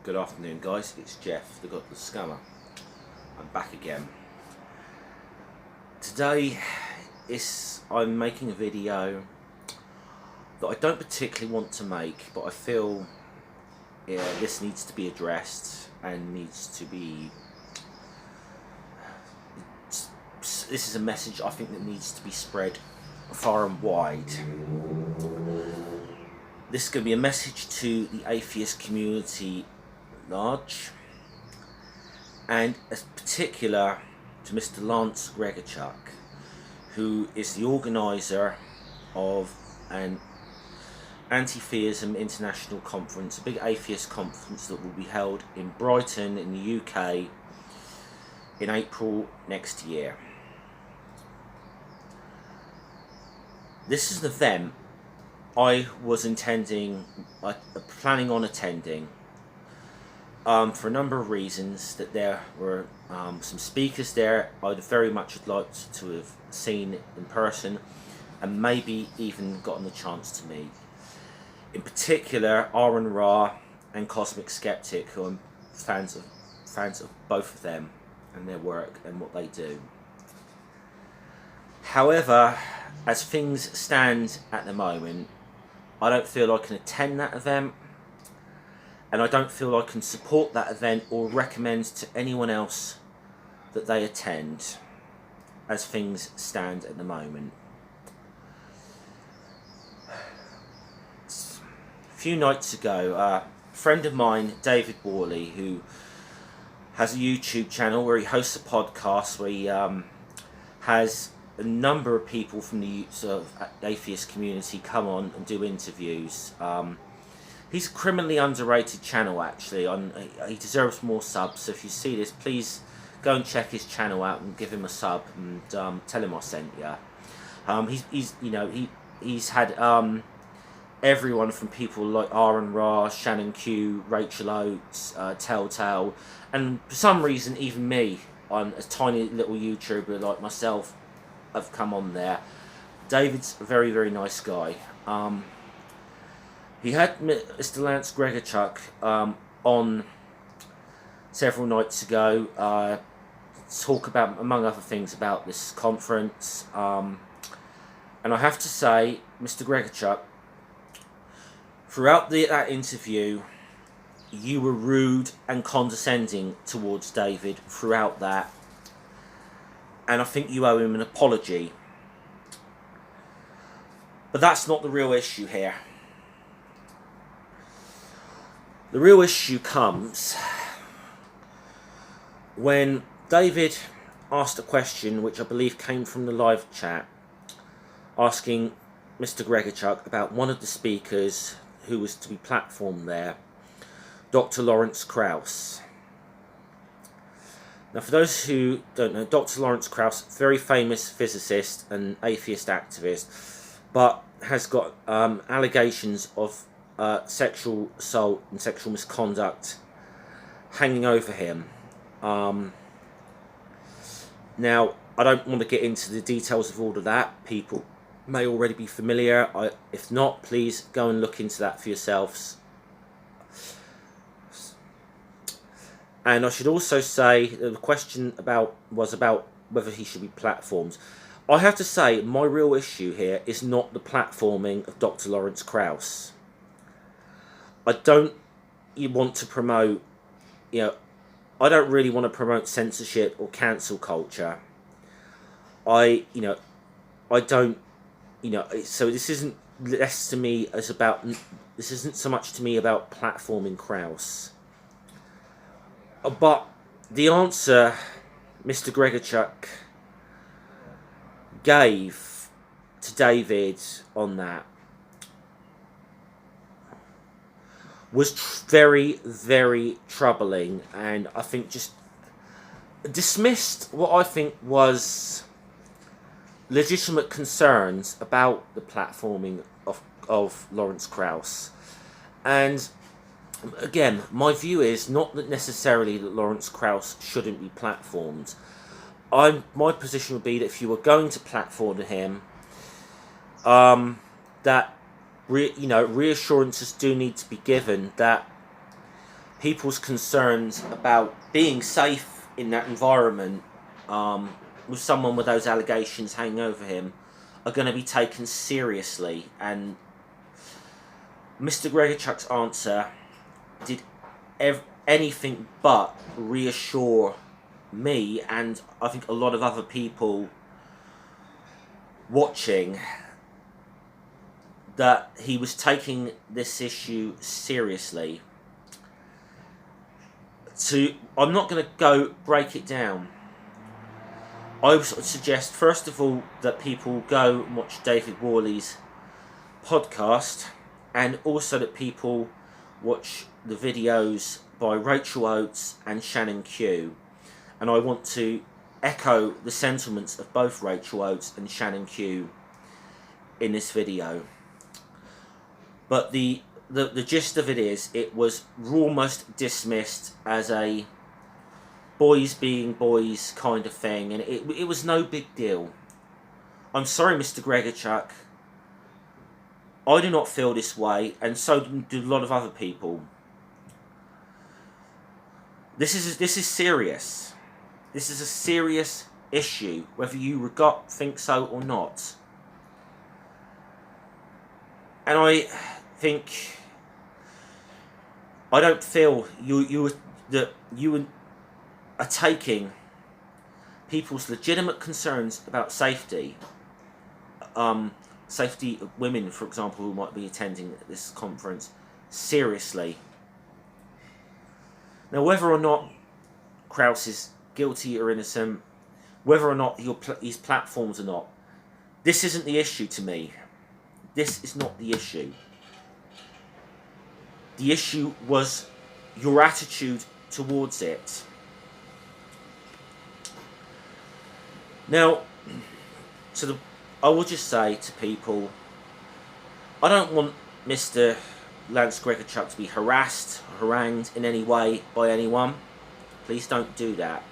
Good afternoon, guys. It's Jeff, the Scammer. I'm back again. Today, I'm making a video that I don't particularly want to make, but I feel this needs to be addressed and needs to be. This is a message I think that needs to be spread far and wide. This is going to be a message to the atheist community large, and in particular to Mr. Lance Gregorchuk, who is the organiser of an anti-theism international conference, a big atheist conference that will be held in Brighton in the UK in April next year. This is an event I was planning on attending for a number of reasons. That there were some speakers there I'd very much liked to have seen in person and maybe even gotten the chance to meet. In particular, Aaron Ra and Cosmic Skeptic, who I'm fans of both of them and their work and what they do. However, as things stand at the moment, I don't feel I can attend that event, and I don't feel I can support that event or recommend to anyone else that they attend, as things stand at the moment. A few nights ago, a friend of mine, David Worley, who has a YouTube channel where he hosts a podcast where he has a number of people from the sort of atheist community come on and do interviews. He's a criminally underrated channel, actually. He deserves more subs, so if you see this, please go and check his channel out and give him a sub and tell him I sent you. He's had everyone from people like Aaron Ra, Shannon Q, Rachel Oates, Telltale, and for some reason even me, I'm a tiny little YouTuber like myself, have come on there. David's a very, very nice guy. He had Mr. Lance Gregorchuk on several nights ago, talk about, among other things, about this conference. And I have to say, Mr. Gregorchuk, throughout that interview, you were rude and condescending towards David throughout that. And I think you owe him an apology. But that's not the real issue here. The real issue comes when David asked a question, which I believe came from the live chat, asking Mr. Gregorchuk about one of the speakers who was to be platformed there, Dr. Lawrence Krauss. Now, for those who don't know, Dr. Lawrence Krauss, very famous physicist and atheist activist, but has got allegations of sexual assault and sexual misconduct hanging over him. Now, I don't want to get into the details of all of that. People may already be familiar. If not, please go and look into that for yourselves. And I should also say that the question was about whether he should be platformed. I have to say, my real issue here is not the platforming of Dr. Lawrence Krauss. I don't want to promote, I don't really want to promote censorship or cancel culture. So this isn't this isn't so much to me about platforming Krauss. But the answer Mr. Gregorchuk gave to David on that was very, very troubling, and I think just dismissed what I think was legitimate concerns about the platforming of Lawrence Krauss. And again, my view is not that necessarily that Lawrence Krauss shouldn't be platformed. My position would be that if you were going to platform him, that reassurances do need to be given that people's concerns about being safe in that environment with someone with those allegations hanging over him are going to be taken seriously. And Mr. Gregorchuk's answer did anything but reassure me, and I think a lot of other people watching, that he was taking this issue seriously. I'm not going to go break it down. I would suggest, first of all, that people go and watch David Worley's podcast, and also that people watch the videos by Rachel Oates and Shannon Q. And I want to echo the sentiments of both Rachel Oates and Shannon Q in this video. But the gist of it is, it was almost dismissed as a boys being boys kind of thing, and it was no big deal. I'm sorry, Mr. Gregorchuk. I do not feel this way, and so do a lot of other people. This is serious. This is a serious issue, whether you think so or not. And I don't feel you are taking people's legitimate concerns about safety, safety of women, for example, who might be attending this conference, seriously. Now, whether or not Kraus is guilty or innocent, whether or not his platforms or not, this isn't the issue to me. This is not the issue. The issue was your attitude towards it. Now, I will just say to people, I don't want Mr. Lance Gregorchuk to be harassed or harangued in any way by anyone. Please don't do that.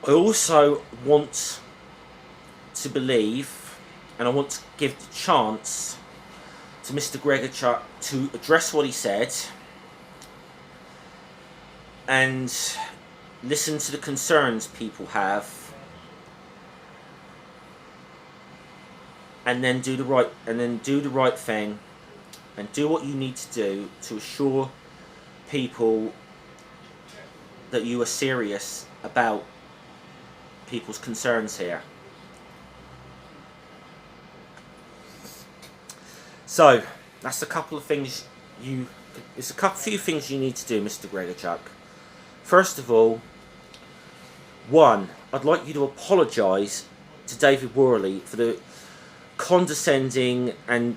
I also want to believe, and I want to give the chance to Mr. Gregorchuk to address what he said and listen to the concerns people have, and then do the right thing, and do what you need to do to assure people that you are serious about people's concerns here. So that's a couple of things few things you need to do, Mr. Gregorchuk. First of all, one, I'd like you to apologise to David Worley for the condescending and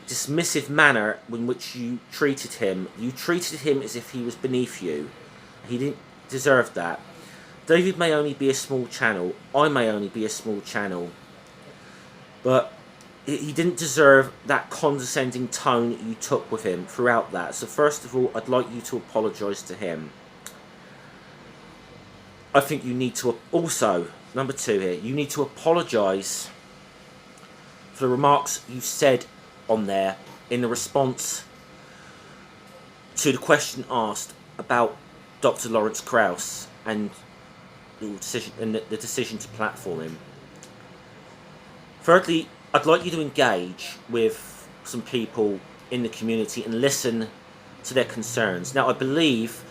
dismissive manner in which you treated him. You treated him as if he was beneath you. He didn't deserve that. David may only be a small channel. I may only be a small channel. But he didn't deserve that condescending tone you took with him throughout that. So first of all, I'd like you to apologise to him. I think you need to also, number two here, you need to apologise for the remarks you said on there in the response to the question asked about Dr. Lawrence Krauss and the decision to platform him. Thirdly, I'd like you to engage with some people in the community and listen to their concerns. Now, I believe,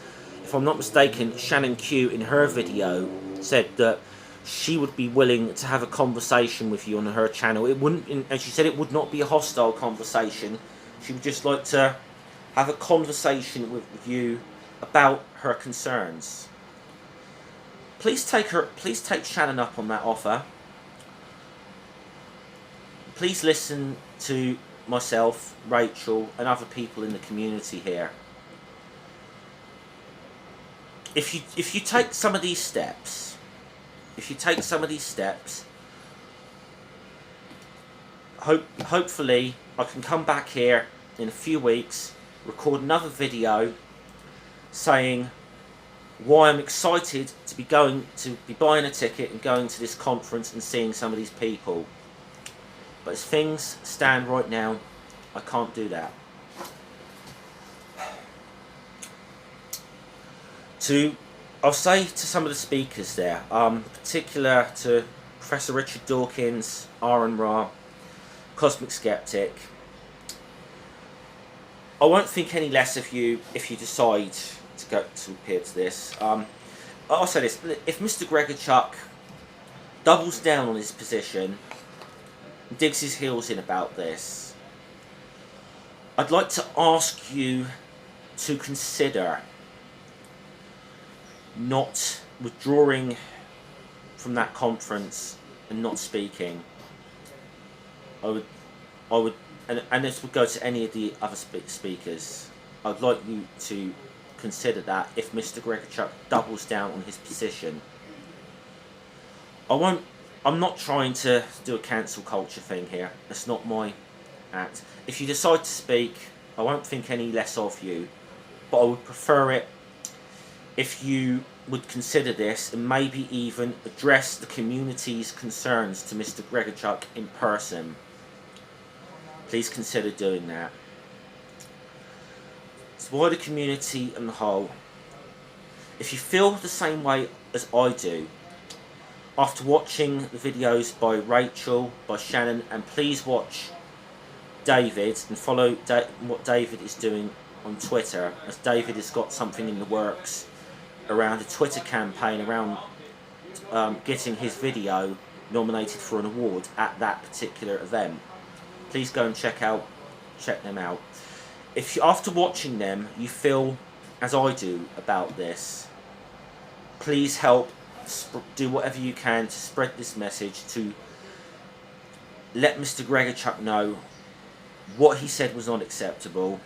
if I'm not mistaken, Shannon Q in her video said that she would be willing to have a conversation with you on her channel. It wouldn't, and she said it would not be a hostile conversation. She would just like to have a conversation with you about her concerns. Please take Shannon up on that offer. Please listen to myself, Rachel, and other people in the community here. If you take some of these steps, hopefully I can come back here in a few weeks, record another video saying why I'm excited to be buying a ticket and going to this conference and seeing some of these people. But as things stand right now, I can't do that. I'll say to some of the speakers there, particular to Professor Richard Dawkins, Aaron Ra, Cosmic Skeptic, I won't think any less of you if you decide to appear to this. I'll say this: if Mr. Gregorchuk doubles down on his position, digs his heels in about this, I'd like to ask you to consider not withdrawing from that conference and not speaking. I would, and this would go to any of the other speakers. I'd like you to consider that if Mr. Gregorchuk doubles down on his position. I'm not trying to do a cancel culture thing here. That's not my act. If you decide to speak, I won't think any less of you, but I would prefer it if you would consider this and maybe even address the community's concerns to Mr. Gregorchuk in person. Please consider doing that. It's the wider community and the whole. If you feel the same way as I do, after watching the videos by Rachel, by Shannon, and please watch David and follow what David is doing on Twitter, as David has got something in the works around a Twitter campaign around getting his video nominated for an award at that particular event. Please go and check them out. If you, after watching them, you feel as I do about this, please help do whatever you can to spread this message, to let Mr. Gregorchuk know what he said was not acceptable,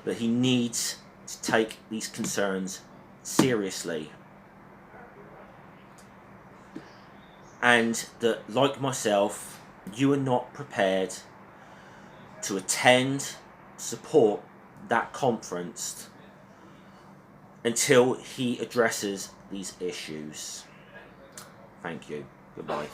that he needs to take these concerns seriously, and that, like myself, you are not prepared to attend, support that conference until he addresses these issues. Thank you. Goodbye.